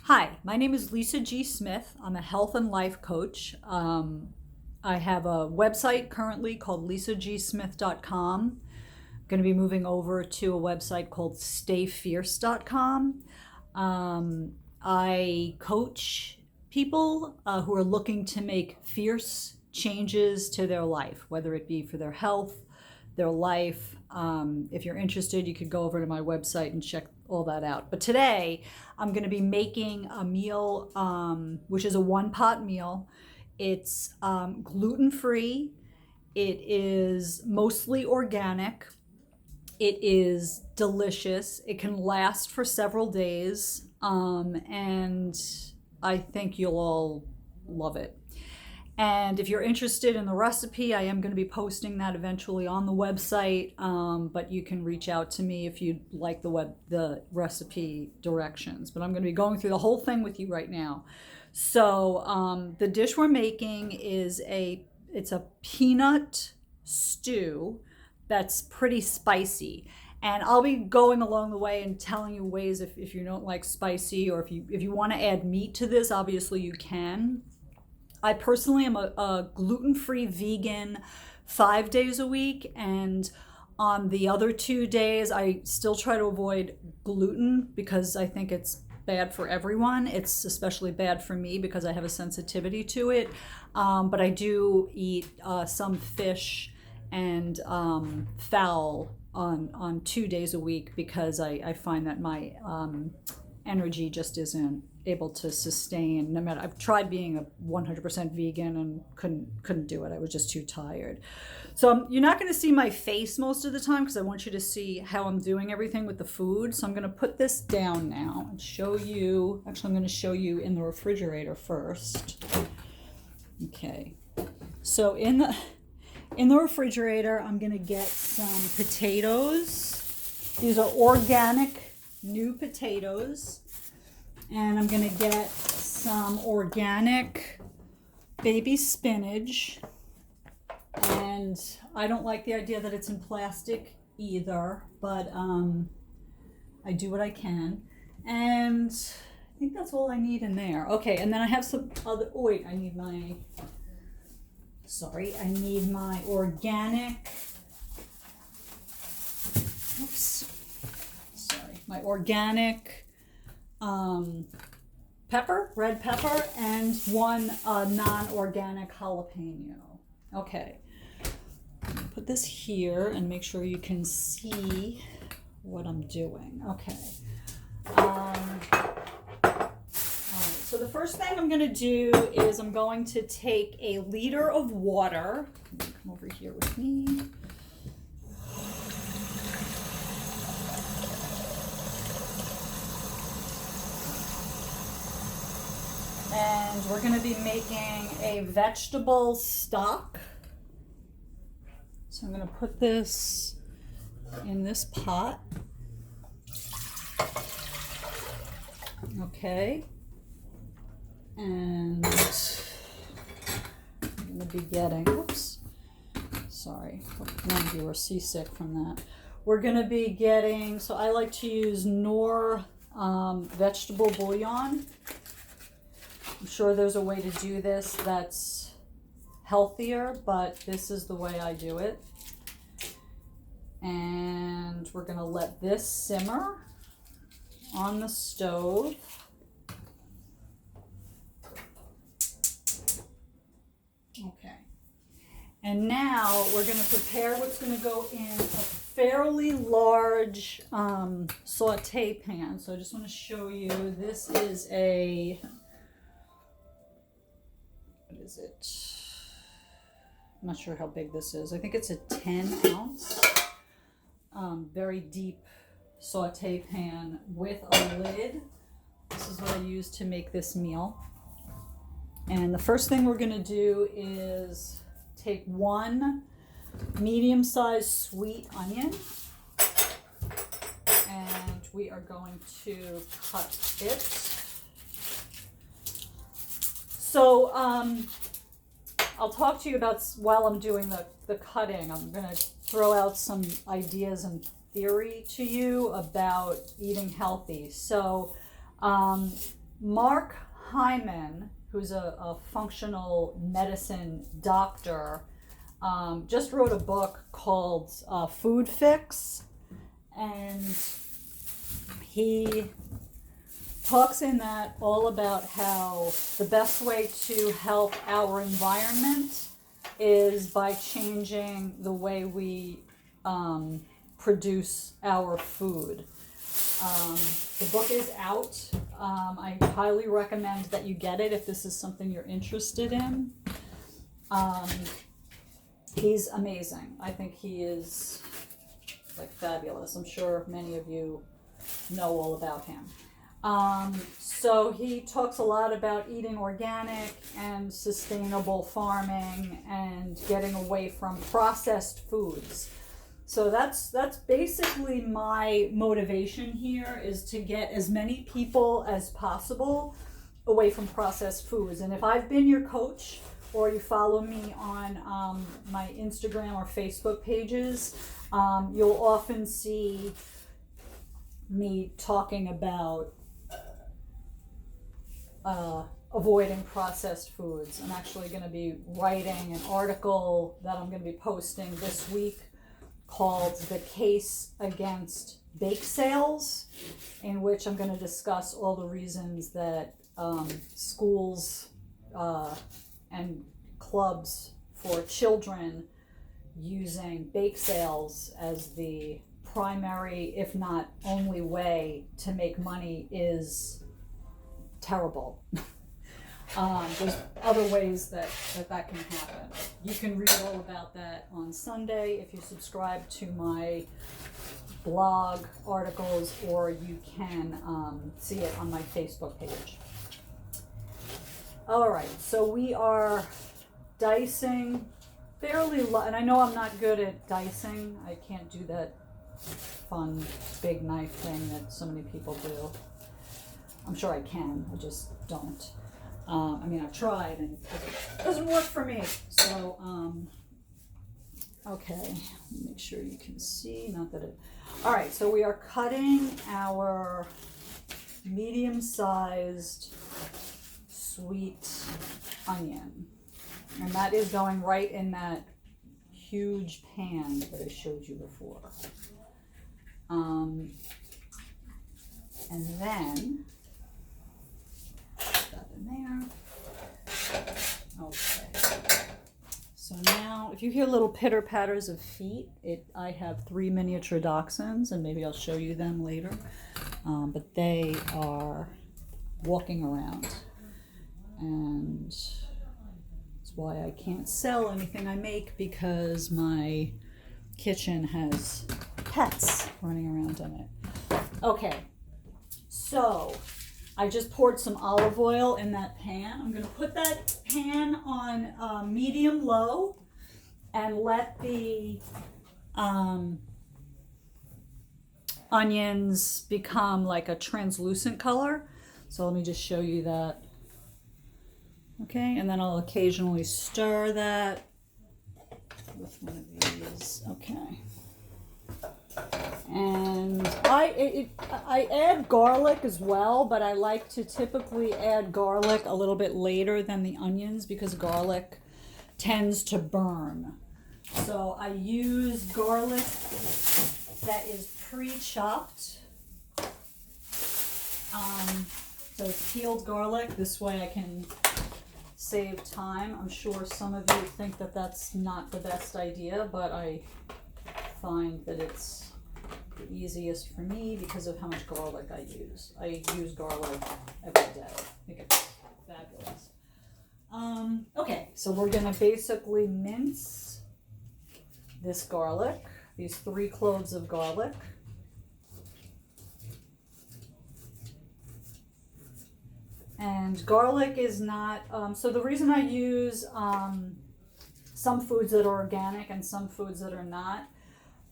Hi, my name is Lisa G. Smith. I'm a health and life coach. I have a website currently called lisagsmith.com. I'm going to be moving over to a website called stayfierce.com. I coach people who are looking to make fierce changes to their life, whether it be for their health, their life. If you're interested, you could go over to my website and check all that out. But today, I'm going to be making a meal, which is a one-pot meal. It's gluten-free. It is mostly organic. It is delicious. It can last for several days, and I think you'll all love it. And if you're interested in the recipe, I am going to be posting that eventually on the website, but you can reach out to me if you'd like the recipe directions. But I'm going to be going through the whole thing with you right now. So the dish we're making is it's a peanut stew that's pretty spicy. And I'll be going along the way and telling you ways if you don't like spicy, or if you want to add meat to this, obviously you can. I personally am a gluten-free vegan 5 days a week, and on the other 2 days, I still try to avoid gluten because I think it's bad for everyone. It's especially bad for me because I have a sensitivity to it. But I do eat some fish and fowl on 2 days a week because I find that my energy just isn't able to sustain. No matter, I've tried being a 100% vegan and couldn't do it. I was just too tired. So you're not going to see my face most of the time because I want you to see how I'm doing everything with the food. So I'm going to put this down now and show you. Actually, I'm going to show you in the refrigerator first. Okay. So in the refrigerator, I'm going to get some potatoes. These are organic new potatoes. And I'm going to get some organic baby spinach. And I don't like the idea that it's in plastic either, but I do what I can. And I think that's all I need in there. Okay, and then I have some other, oh wait, I need my organic, my organic red pepper, and one non-organic jalapeno. Okay, put this here and make sure you can see what I'm doing. Okay. All right, so the first thing I'm going to do is I'm going to take a liter of water. Come over here with me. And we're going to be making a vegetable stock. So I'm going to put this in this pot. Okay. And I'm going to be getting, oops, sorry, none of you are seasick from that. We're going to be getting, so I like to use Knorr vegetable bouillon. I'm sure there's a way to do this that's healthier, but this is the way I do it. And we're going to let this simmer on the stove. Okay. And now we're going to prepare what's going to go in a fairly large saute pan. So I just want to show you, this is a, what is it? I'm not sure how big this is. I think it's a 10-ounce, very deep saute pan with a lid. This is what I use to make this meal. And the first thing we're going to do is take one medium-sized sweet onion, and we are going to cut it. So I'll talk to you about, while I'm doing the cutting, I'm going to throw out some ideas and theory to you about eating healthy. So Mark Hyman, who's a functional medicine doctor, just wrote a book called Food Fix, and he talks in that all about how the best way to help our environment is by changing the way we produce our food. The book is out. I highly recommend that you get it if this is something you're interested in. He's amazing. I think he is like fabulous. I'm sure many of you know all about him. So he talks a lot about eating organic and sustainable farming and getting away from processed foods. So that's basically my motivation here, is to get as many people as possible away from processed foods. And if I've been your coach, or you follow me on my Instagram or Facebook pages, you'll often see me talking about avoiding processed foods. I'm actually going to be writing an article that I'm going to be posting this week called The Case Against Bake Sales, in which I'm going to discuss all the reasons that schools and clubs for children using bake sales as the primary, if not only way to make money is terrible. There's other ways that can happen. You can read all about that on Sunday if you subscribe to my blog articles, or you can see it on my Facebook page. All right, so we are dicing fairly and I know I'm not good at dicing. I can't do that fun big knife thing that so many people do. I'm sure I can, I just don't. I mean, I've tried and it doesn't work for me. So, okay, make sure you can see, not that it, all right, so we are cutting our medium-sized sweet onion. And that is going right in that huge pan that I showed you before. And then that in there. Okay. So now, if you hear little pitter patters of feet, I have 3 miniature dachshunds, and maybe I'll show you them later. But they are walking around, and that's why I can't sell anything I make, because my kitchen has pets running around in it. Okay, so I just poured some olive oil in that pan. I'm going to put that pan on medium-low and let the onions become like a translucent color. So let me just show you that. Okay, and then I'll occasionally stir that with one of these. Okay. And I add garlic as well, but I like to typically add garlic a little bit later than the onions because garlic tends to burn. So I use garlic that is pre-chopped. So it's peeled garlic. This way I can save time. I'm sure some of you think that that's not the best idea, but I find that it's the easiest for me because of how much garlic I use. I use garlic every day. I think it's fabulous. Okay, so we're gonna basically mince this garlic, these 3 cloves of garlic. And garlic is not, so the reason I use some foods that are organic and some foods that are not,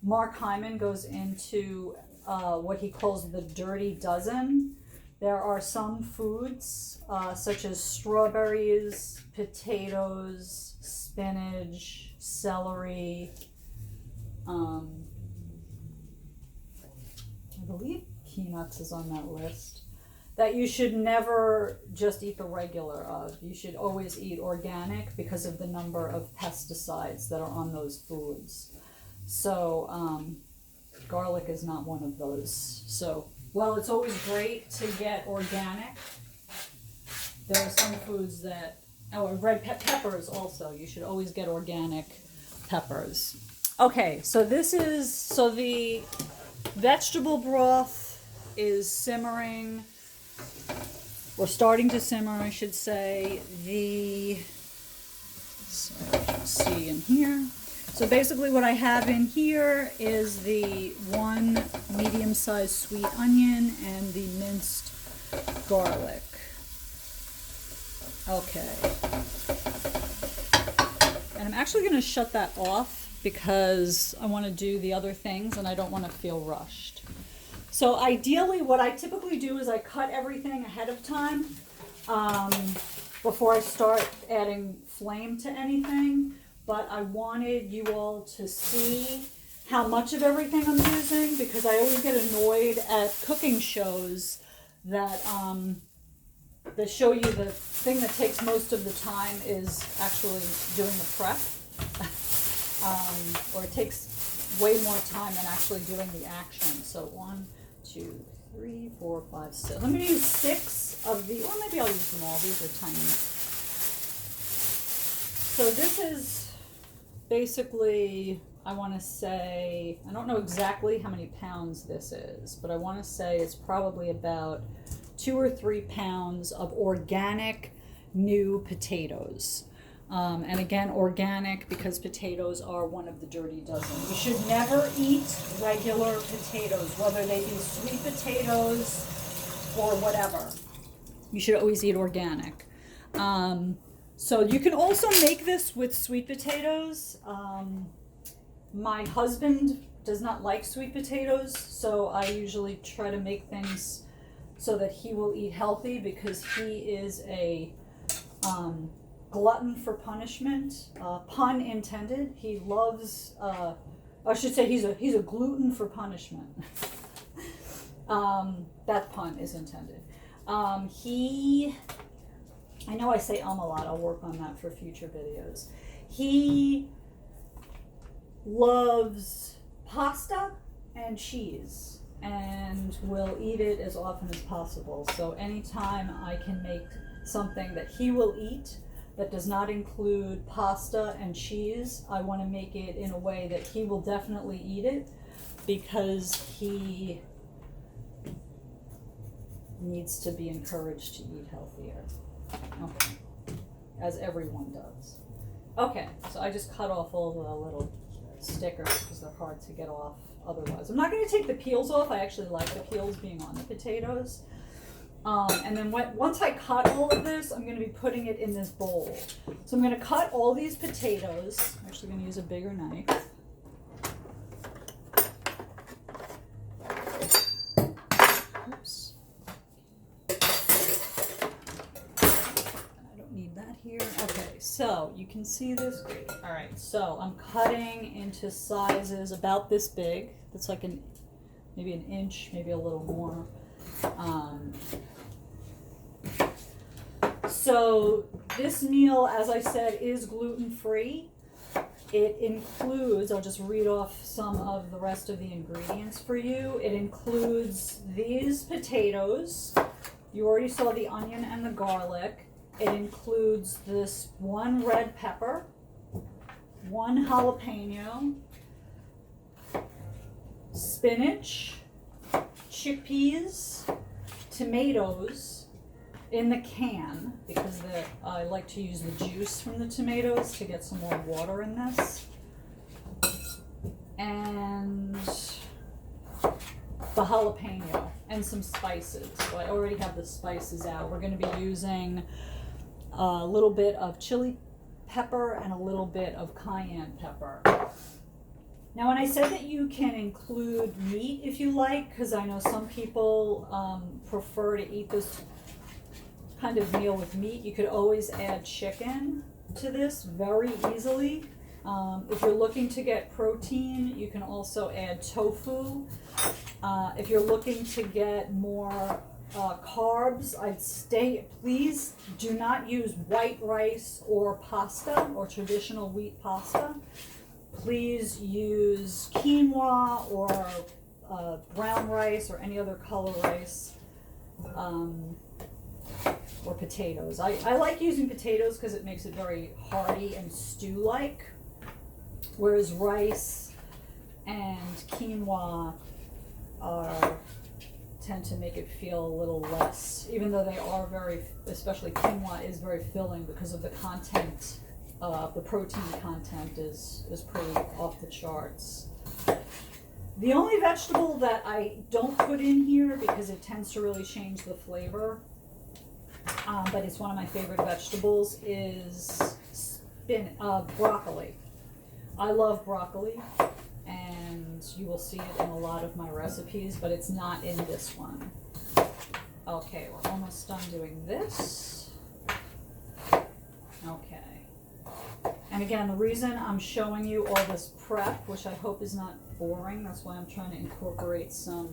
Mark Hyman goes into what he calls the dirty dozen. There are some foods, such as strawberries, potatoes, spinach, celery, I believe peanuts is on that list, that you should never just eat the regular of. You should always eat organic because of the number of pesticides that are on those foods. So garlic is not one of those. So while it's always great to get organic, there are some foods that, red peppers also. You should always get organic peppers. Okay, so the vegetable broth is simmering, or starting to simmer, I should say. So you can see in here. So basically what I have in here is the 1 medium-sized sweet onion and the minced garlic. Okay. And I'm actually going to shut that off because I want to do the other things and I don't want to feel rushed. So ideally what I typically do is I cut everything ahead of time before I start adding flame to anything. But I wanted you all to see how much of everything I'm using, because I always get annoyed at cooking shows that show you the thing that takes most of the time is actually doing the prep. Or it takes way more time than actually doing the action. So 1, 2, 3, 4, 5, 6. I'm going to use 6 of the, or maybe I'll use them all. These are tiny. So this is basically, I want to say, I don't know exactly how many pounds this is, but I want to say it's probably about 2 or 3 pounds of organic new potatoes. And again, organic because potatoes are one of the dirty dozen. You should never eat regular potatoes, whether they be sweet potatoes or whatever. You should always eat organic. So you can also make this with sweet potatoes. My husband does not like sweet potatoes, so I usually try to make things so that he will eat healthy, because he is a glutton for punishment, pun intended. He loves, I should say he's a gluten for punishment. That pun is intended. I know I say a lot. I'll work on that for future videos. He loves pasta and cheese and will eat it as often as possible. So anytime I can make something that he will eat that does not include pasta and cheese, I want to make it in a way that he will definitely eat it, because he needs to be encouraged to eat healthier. Okay, as everyone does. Okay, so I just cut off all the little stickers because they're hard to get off otherwise. I'm not going to take the peels off. I actually like the peels being on the potatoes. And then once I cut all of this, I'm going to be putting it in this bowl. So I'm going to cut all these potatoes. I'm actually going to use a bigger knife. Oops. Here. Okay, so you can see this. Great. All right, so I'm cutting into sizes about this big. That's like maybe an inch, maybe a little more. So this meal, as I said, is gluten-free. It includes, I'll just read off some of the rest of the ingredients for you. It includes these potatoes. You already saw the onion and the garlic. It includes this 1 red pepper, 1 jalapeno, spinach, chickpeas, tomatoes in the can, because I like to use the juice from the tomatoes to get some more water in this, and the jalapeno, and some spices. So I already have the spices out. We're going to be using a little bit of chili pepper and a little bit of cayenne pepper. Now, when I said that you can include meat if you like, because I know some people prefer to eat this kind of meal with meat, you could always add chicken to this very easily. If you're looking to get protein, you can also add tofu. If you're looking to get more carbs, please do not use white rice or pasta or traditional wheat pasta. Please use quinoa or brown rice or any other color rice, or potatoes. I like using potatoes because it makes it very hearty and stew-like, whereas rice and quinoa tend to make it feel a little less, even though they are especially quinoa is very filling because of the content, the protein content is pretty off the charts. The only vegetable that I don't put in here because it tends to really change the flavor, but it's one of my favorite vegetables, is broccoli. I love broccoli, and you will see it in a lot of my recipes, but it's not in this one. Okay, we're almost done doing this. Okay. And again, the reason I'm showing you all this prep, which I hope is not boring, that's why I'm trying to incorporate some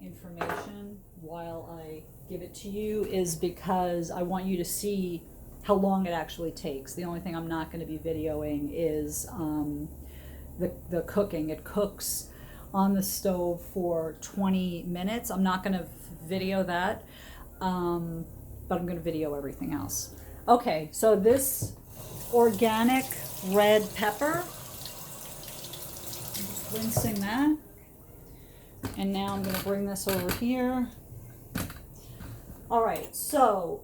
information while I give it to you, is because I want you to see how long it actually takes. The only thing I'm not going to be videoing is the cooking. It cooks on the stove for 20 minutes. I'm not going to video that, but I'm going to video everything else. Okay, so this organic red pepper, I'm just rinsing that. And now I'm going to bring this over here. All right, so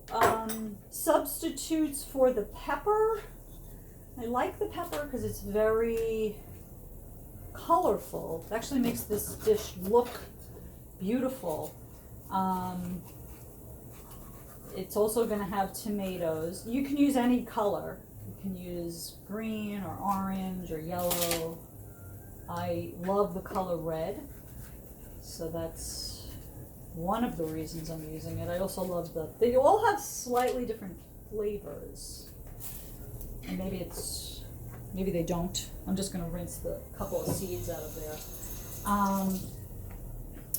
substitutes for the pepper. I like the pepper because it's very colorful. It actually makes this dish look beautiful. It's also going to have tomatoes. You can use any color. You can use green or orange or yellow. I love the color red, so that's one of the reasons I'm using it. I also love they all have slightly different flavors. And maybe they don't. I'm just gonna rinse the couple of seeds out of there.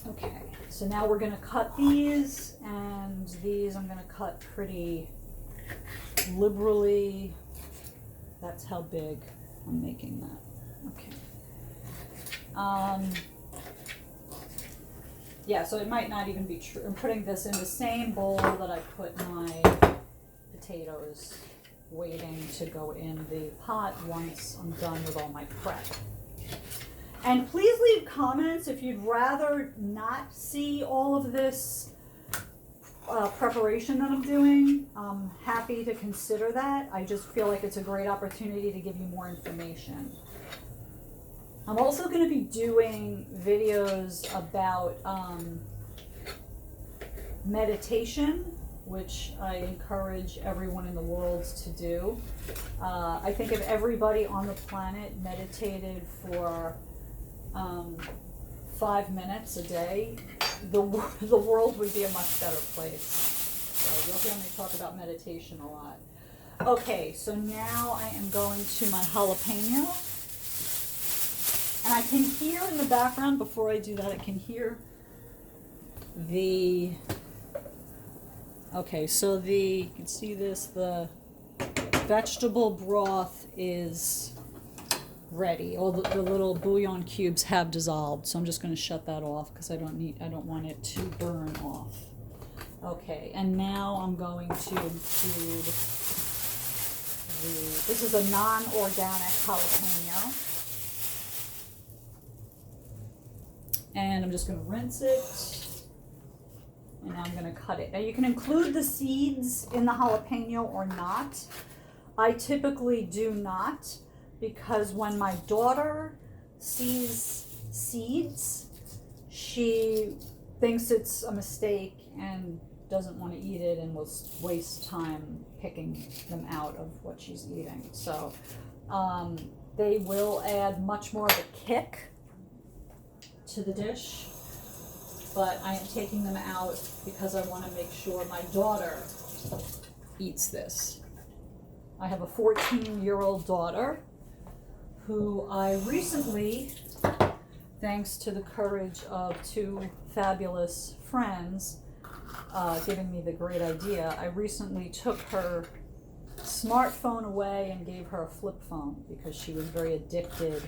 Okay, so now we're gonna cut these, and these I'm gonna cut pretty liberally. That's how big I'm making that. Okay. Yeah, so it might not even be true. I'm putting this in the same bowl that I put my potatoes, waiting to go in the pot once I'm done with all my prep. And please leave comments if you'd rather not see all of this preparation that I'm doing. I'm happy to consider that. I just feel like it's a great opportunity to give you more information. I'm also going to be doing videos about meditation, which I encourage everyone in the world to do. I think if everybody on the planet meditated for 5 minutes a day, the world would be a much better place. So you'll hear me talk about meditation a lot. Okay, so now I am going to my jalapeno. And I can hear in the background, before I do that, I can hear okay, so you can see this, the vegetable broth is ready. All the little bouillon cubes have dissolved, so I'm just going to shut that off because I don't want it to burn off. Okay, and now I'm going to include this is a non-organic jalapeno. And I'm just going to rinse it, and now I'm going to cut it. Now you can include the seeds in the jalapeno or not. I typically do not, because when my daughter sees seeds, she thinks it's a mistake and doesn't want to eat it and will waste time picking them out of what she's eating. So they will add much more of a kick to the dish, but I am taking them out because I want to make sure my daughter eats this. I have a 14-year-old daughter who I recently, thanks to the courage of two fabulous friends, giving me the great idea. I recently took her smartphone away and gave her a flip phone because she was very addicted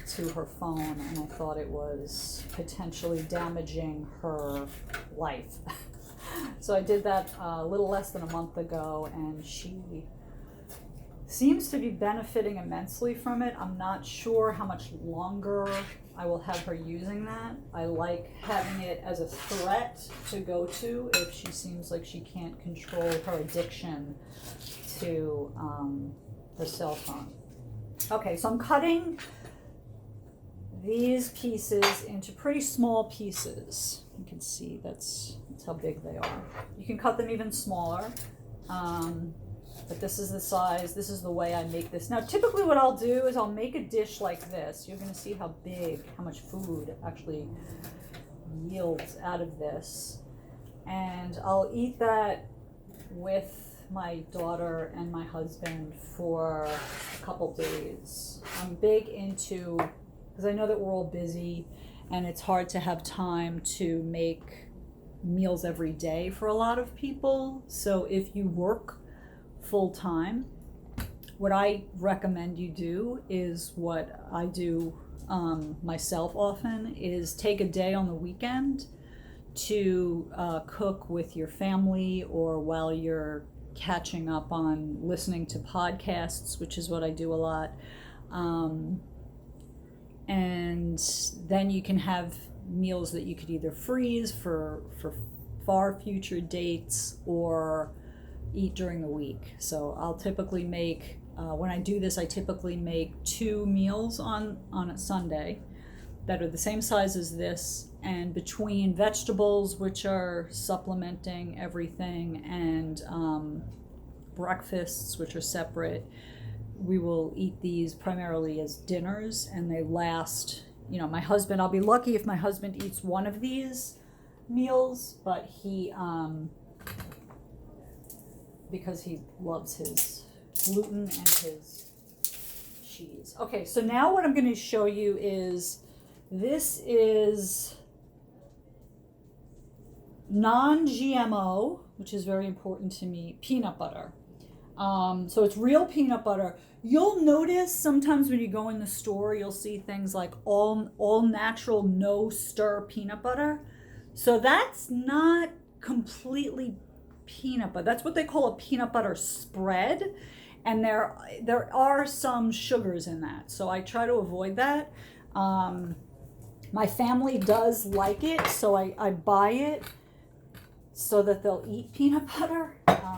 to her phone, and I thought it was potentially damaging her life. So I did that a little less than a month ago, and she seems to be benefiting immensely from it. I'm not sure how much longer I will have her using that. I like having it as a threat to go to if she seems like she can't control her addiction to the cell phone. Okay, so I'm cutting these pieces into pretty small pieces. You can see that's how big they are. You can cut them even smaller, but this is the size, this is the way I make this. Now typically what I'll do is I'll make a dish like this. You're going to see how much food actually yields out of this, and I'll eat that with my daughter and my husband for a couple days. I'm big into, because I know that we're all busy and it's hard to have time to make meals every day for a lot of people. So if you work full time, what I recommend you do is what I do myself often, is take a day on the weekend to cook with your family, or while you're catching up on listening to podcasts, which is what I do a lot. And then you can have meals that you could either freeze for far future dates or eat during the week. So I'll typically make, when I do this, I typically make 2 meals on a Sunday that are the same size as this, and between vegetables, which are supplementing everything, and breakfasts, which are separate, we will eat these primarily as dinners, and they last, my husband, I'll be lucky if my husband eats one of these meals, but he, because he loves his gluten and his cheese. Okay, so now what I'm going to show you is, this is non-GMO, which is very important to me, peanut butter. So it's real peanut butter. You'll notice sometimes when you go in the store, you'll see things like all natural, no stir peanut butter. So that's not completely peanut butter. That's what they call a peanut butter spread. And there are some sugars in that. So I try to avoid that. My family does like it, so I buy it so that they'll eat peanut butter.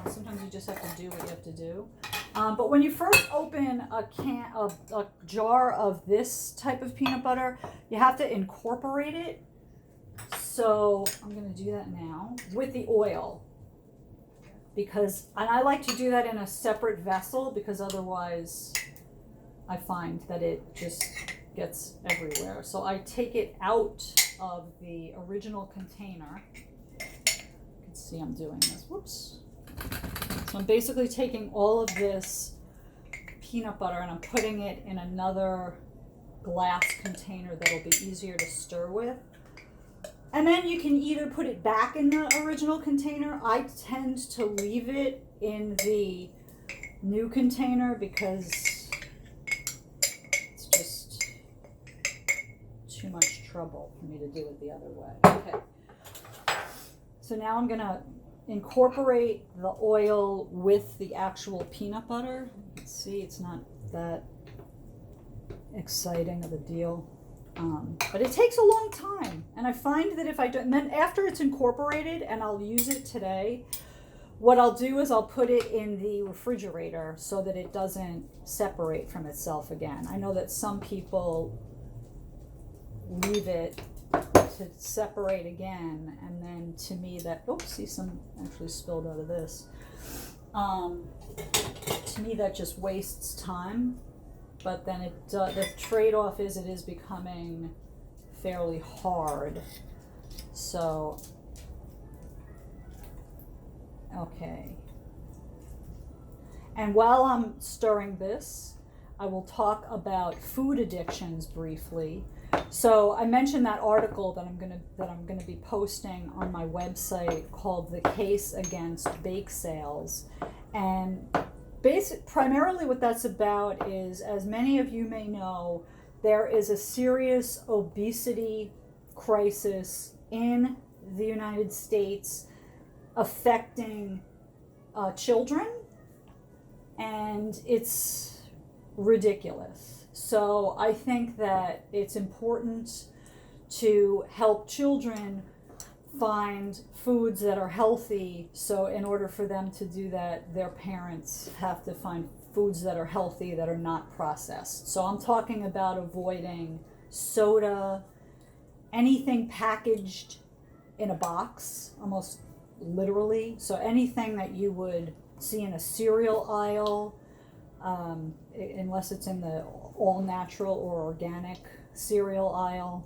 Sometimes you just have to do what you have to do. But when you first open a jar of this type of peanut butter, you have to incorporate it. So I'm going to do that now with the oil, and I like to do that in a separate vessel, because otherwise I find that it just gets everywhere. So I take it out of the original container. You can see I'm doing this. Whoops. So I'm basically taking all of this peanut butter and I'm putting it in another glass container that'll be easier to stir with. And then you can either put it back in the original container. I tend to leave it in the new container because it's just too much trouble for me to do it the other way. Okay. So now I'm going to incorporate the oil with the actual peanut butter. You can see it's not that exciting of a deal. But it takes a long time, and I find that if I do, and then after it's incorporated and I'll use it today, what I'll do is I'll put it in the refrigerator so that it doesn't separate from itself again. I know that some people leave it to separate again, and then to me that, see, some actually spilled out of this. To me that just wastes time. But then the trade-off is it is becoming fairly hard. So, okay. And while I'm stirring this, I will talk about food addictions briefly. So I mentioned that article that I'm gonna be posting on my website called "The Case Against Bake Sales," and primarily what that's about is, as many of you may know, there is a serious obesity crisis in the United States affecting children, and it's ridiculous. So I think that it's important to help children find foods that are healthy. So in order for them to do that, their parents have to find foods that are healthy, that are not processed. So I'm talking about avoiding soda, anything packaged in a box, almost literally. So anything that you would see in a cereal aisle, unless it's in the all natural or organic cereal aisle.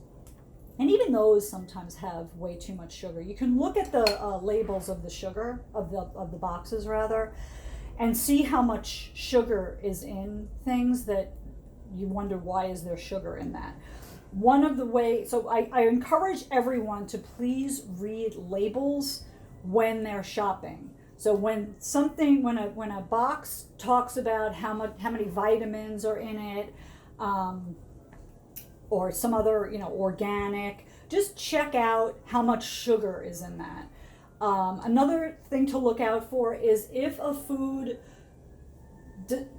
And even those sometimes have way too much sugar. You can look at the labels of the sugar, of the boxes rather, and see how much sugar is in things that you wonder, why is there sugar in that? One of the ways, so I encourage everyone to please read labels when they're shopping. So when a box talks about how many vitamins are in it, or some other, organic, just check out how much sugar is in that. Another thing to look out for is if a food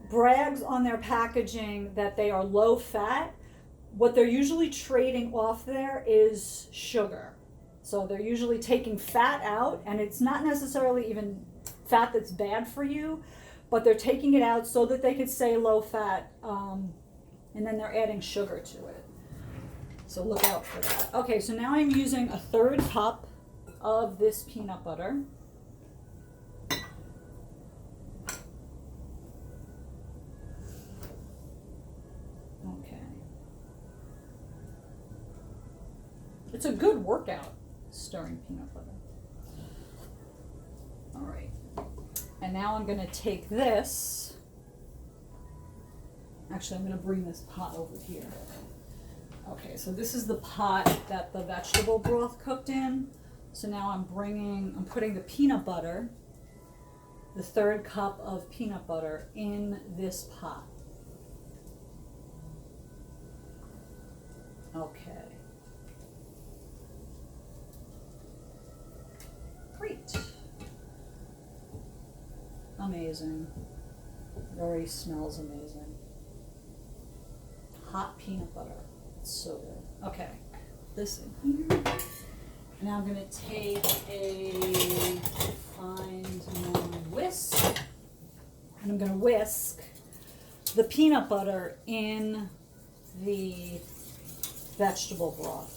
brags on their packaging that they are low fat, what they're usually trading off there is sugar. So they're usually taking fat out, and it's not necessarily even fat that's bad for you, but they're taking it out so that they could say low fat, and then they're adding sugar to it. So look out for that. Okay, so now I'm using a 1/3 cup of this peanut butter. Okay. It's a good workout, stirring peanut butter. All right. And now I'm going to take this. Actually, I'm going to bring this pot over here. Okay, so this is the pot that the vegetable broth cooked in. So now I'm putting the peanut butter, the 1/3 cup of peanut butter, in this pot. Okay. Great. Amazing. It already smells amazing. Hot peanut butter. It's so good. Okay. This in here. Now I'm going to take a refined whisk, and I'm going to whisk the peanut butter in the vegetable broth.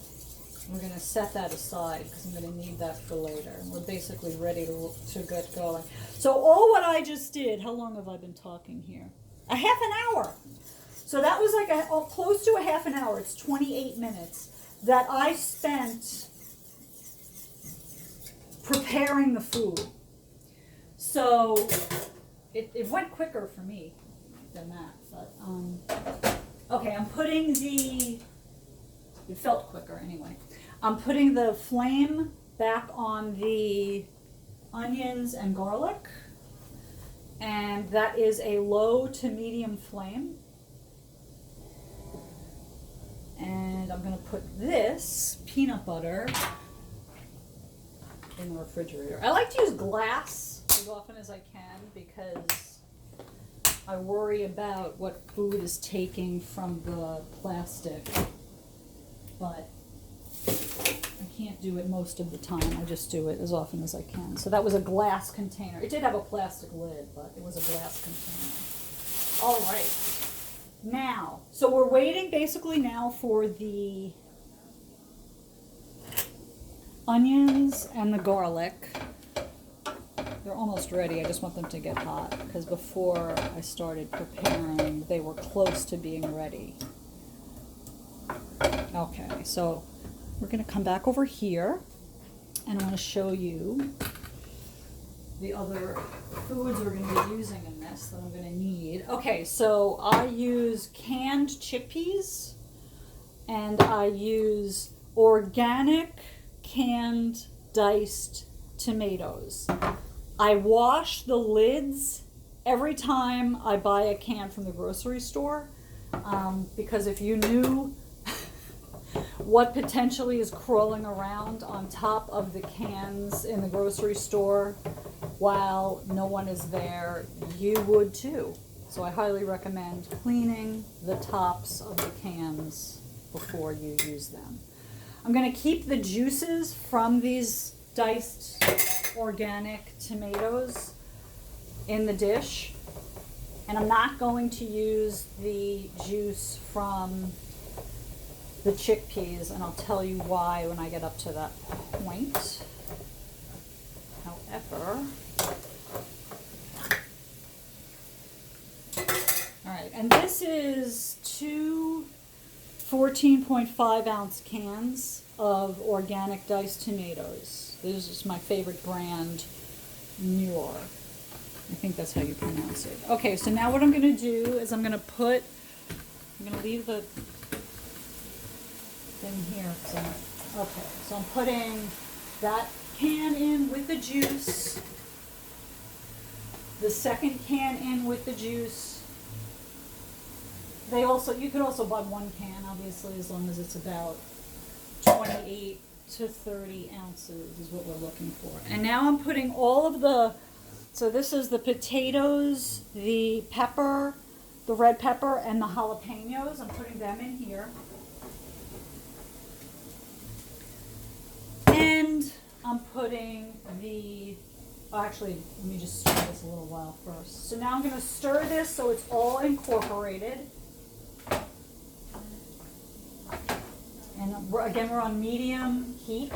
We're going to set that aside because I'm going to need that for later. We're basically ready to get going. So all what I just did, how long have I been talking here? A half an hour. So that was like close to a half an hour. It's 28 minutes that I spent preparing the food. So it went quicker for me than that. But okay, it felt quicker anyway. I'm putting the flame back on the onions and garlic, and that is a low to medium flame. And I'm going to put this peanut butter in the refrigerator. I like to use glass as often as I can because I worry about what food is taking from the plastic, but I can't do it most of the time. I just do it as often as I can. So that was a glass container. It did have a plastic lid, but it was a glass container. All right. Now, so we're waiting basically now for the onions and the garlic. They're almost ready. I just want them to get hot because before I started preparing, they were close to being ready. Okay, so we're going to come back over here, and I want to show you the other foods we're going to be using in this that I'm going to need. Okay, so I use canned chickpeas, and I use organic canned diced tomatoes. I wash the lids every time I buy a can from the grocery store, because if you knew what potentially is crawling around on top of the cans in the grocery store while no one is there, you would too. So I highly recommend cleaning the tops of the cans before you use them. I'm going to keep the juices from these diced organic tomatoes in the dish, and I'm not going to use the juice from the chickpeas, and I'll tell you why when I get up to that point. However, all right, and this is two 14.5 ounce cans of organic diced tomatoes. This is my favorite brand, Muir. I think that's how you pronounce it. Okay, so now what I'm going to do is I'm going to leave the thing here. Okay, so I'm putting that can in with the juice, the second can in with the juice. You could also buy one can, obviously, as long as it's about 28 to 30 ounces is what we're looking for. And now I'm putting all of so this is the potatoes, the pepper, the red pepper, and the jalapenos. I'm putting them in here. And I'm putting actually, let me just stir this a little while first. So now I'm going to stir this so it's all incorporated. And again, we're on medium heat.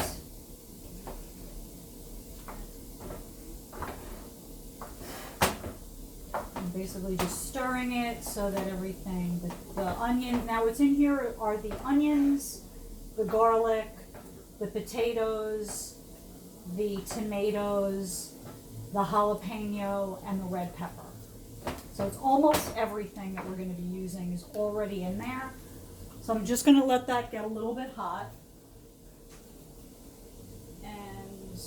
I'm basically just stirring it so that everything, the onions, now what's in here are the onions, the garlic, the potatoes, the tomatoes, the jalapeno, and the red pepper. So it's almost everything that we're going to be using is already in there. So I'm just going to let that get a little bit hot. And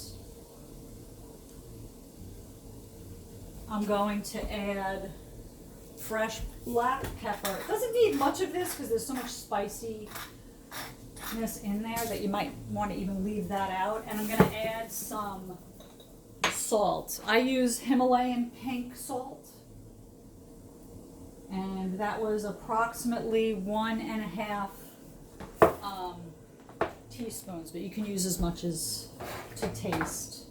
I'm going to add fresh black pepper. It doesn't need much of this because there's so much spiciness in there that you might want to even leave that out. And I'm going to add some salt. I use Himalayan pink salt. And that was approximately 1.5 teaspoons, but you can use as much as to taste.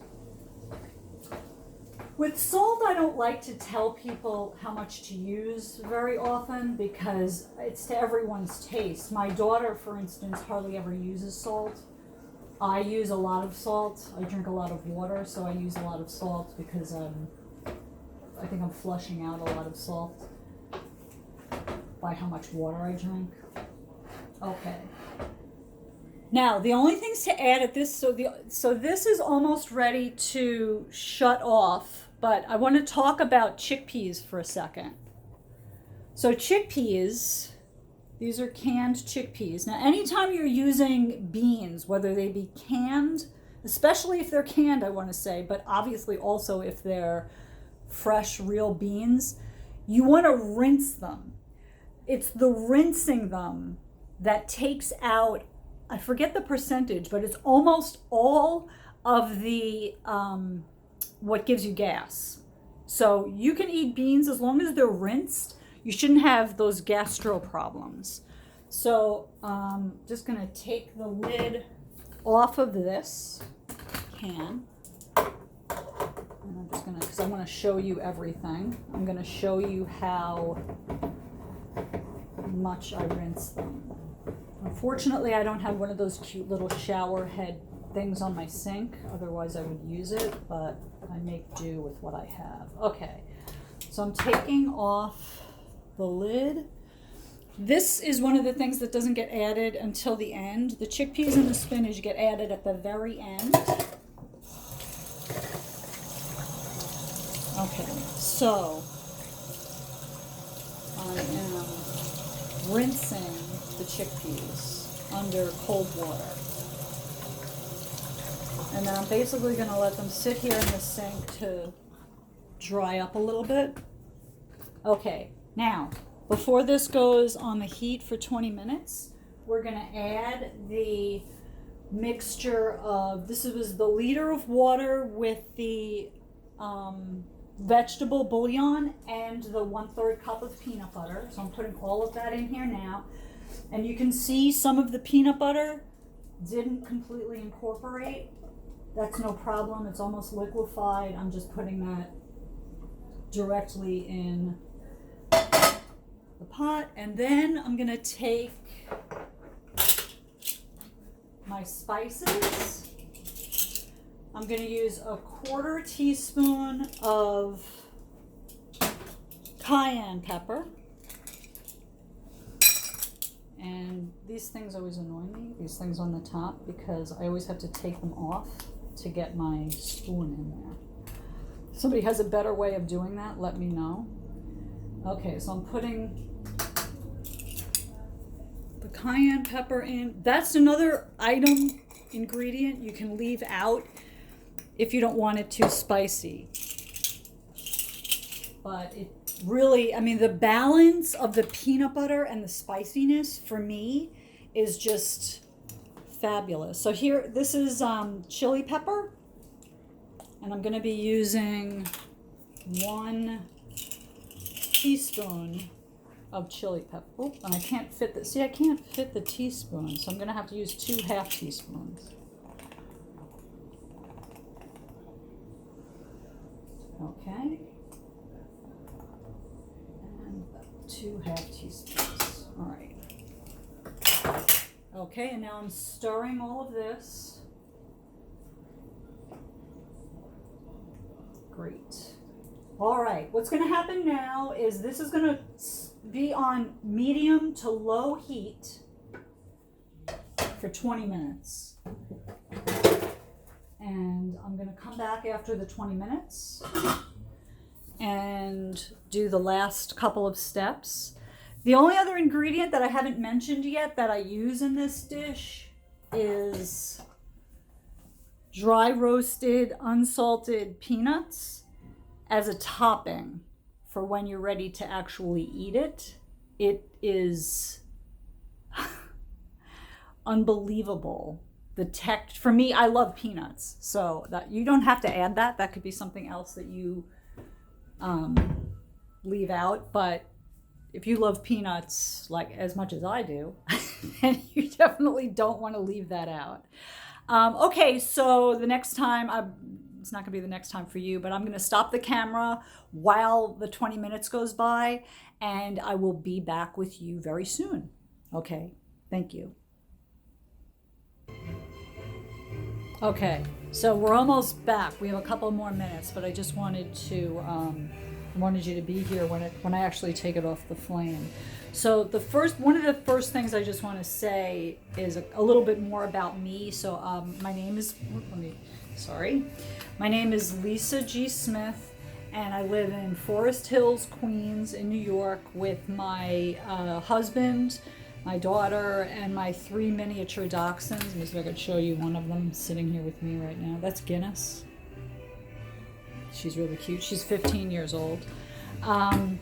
With salt, I don't like to tell people how much to use very often because it's to everyone's taste. My daughter, for instance, hardly ever uses salt. I use a lot of salt. I drink a lot of water, so I use a lot of salt because I think I'm flushing out a lot of salt by how much water I drink. Okay. Now, the only things to add at this, so this is almost ready to shut off, but I want to talk about chickpeas for a second. So chickpeas, these are canned chickpeas. Now, anytime you're using beans, whether they be canned, especially if they're canned, I want to say, but obviously also if they're fresh, real beans, you want to rinse them. It's the rinsing them that takes out, I forget the percentage, but it's almost all of the, what gives you gas. So you can eat beans as long as they're rinsed. You shouldn't have those gastro problems. So just gonna take the lid off of this can. And I'm just gonna, because I want to show you everything. I'm gonna show you how much I rinse them. Unfortunately, I don't have one of those cute little shower head things on my sink. Otherwise, I would use it, but I make do with what I have. Okay, so I'm taking off the lid. This is one of the things that doesn't get added until the end. The chickpeas and the spinach get added at the very end. Okay, so I am rinsing the chickpeas. under cold water. And then I'm basically going to let them sit here in the sink to dry up a little bit. Okay, now, before this goes on the heat for 20 minutes, we're going to add the mixture of, this was the liter of water with the vegetable bouillon and the 1/3 cup of peanut butter. So I'm putting all of that in here now. And you can see some of the peanut butter didn't completely incorporate. That's no problem. It's almost liquefied. I'm just putting that directly in the pot. And then I'm going to take my spices. I'm going to use a 1/4 teaspoon of cayenne pepper. And these things always annoy me, these things on the top, because I always have to take them off to get my spoon in there. If somebody has a better way of doing that, let me know. Okay, so I'm putting the cayenne pepper in. That's another ingredient you can leave out if you don't want it too spicy. But it really, I mean, the balance of the peanut butter and the spiciness for me is just fabulous. So here, this is chili pepper, and I'm going to be using 1 teaspoon of chili pepper. Oh, and I can't fit the, see, I can't fit the teaspoon, so I'm going to have to use 2 half teaspoons. Okay. 2 half teaspoons. All right. Okay, and now I'm stirring all of this. Great. All right, what's going to happen now is this is going to be on medium to low heat for 20 minutes. And I'm going to come back after the 20 minutes and do the last couple of steps. The only other ingredient that I haven't mentioned yet that I use in this dish is dry roasted unsalted peanuts as a topping for when you're ready to actually eat it. It is unbelievable. For me, I love peanuts, so that you don't have to add that. That could be something else that you leave out. But if you love peanuts like as much as I do, then you definitely don't want to leave that out. Okay, so the next time, it's not going to be the next time for you, but I'm going to stop the camera while the 20 minutes goes by, and I will be back with you very soon. Okay, thank you. Okay, so we're almost back. We have a couple more minutes, but I just wanted to wanted you to be here when I actually take it off the flame. So one of the first things I just want to say is a little bit more about me. So my name is Lisa G. Smith, and I live in Forest Hills, Queens, in New York, with my husband, my daughter, and my 3 miniature dachshunds. Let me see if I could show you one of them sitting here with me right now. That's Guinness. She's really cute. She's 15 years old. And